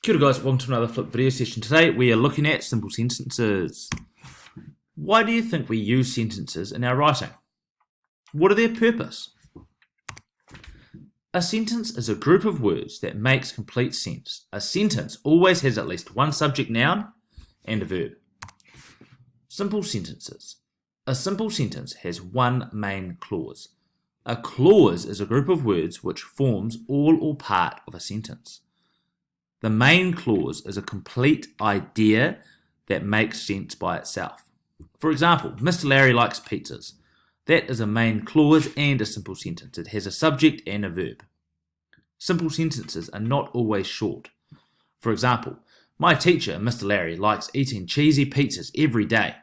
Kia ora guys, welcome to another Flip video session. Today we are looking at simple sentences. Why do you think we use sentences in our writing? What are their purpose? A sentence is a group of words that makes complete sense. A sentence always has at least one subject noun and a verb. Simple sentences. A simple sentence has one main clause. A clause is a group of words which forms all or part of a sentence. The main clause is a complete idea that makes sense by itself. For example, Mr. Larry likes pizzas. That is a main clause and a simple sentence. It has a subject and a verb. Simple sentences are not always short. For example, my teacher, Mr. Larry, likes eating cheesy pizzas every day.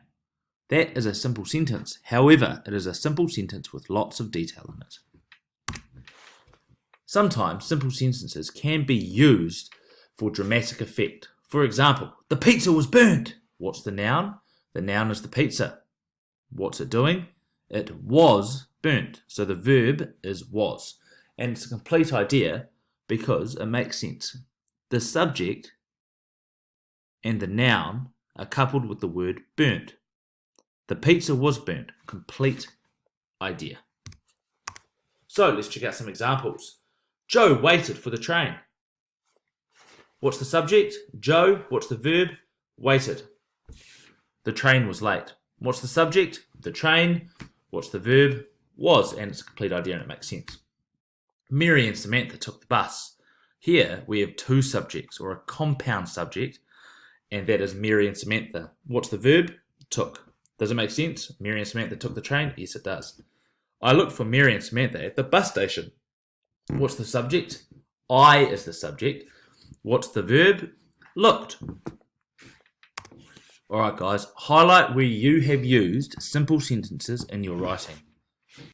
That is a simple sentence. However, it is a simple sentence with lots of detail in it. Sometimes simple sentences can be used for dramatic effect. For example, the pizza was burnt. What's the noun? The noun is the pizza. What's it doing? It was burnt. So the verb is was. And it's a complete idea because it makes sense. The subject and the noun are coupled with the word burnt. The pizza was burnt. Complete idea. So let's check out some examples. Joe waited for the train. What's the subject? Joe. What's the verb? Waited. The train was late. What's the subject? The train. What's the verb? Was. And it's a complete idea and it makes sense. Mary and Samantha took the bus. Here we have two subjects or a compound subject, and that is Mary and Samantha. What's the verb? Took. Does it make sense? Mary and Samantha took the train? Yes, it does. I looked for Mary and Samantha at the bus station. What's the subject? I is the subject. What's the verb? Looked. Alright guys, highlight where you have used simple sentences in your writing.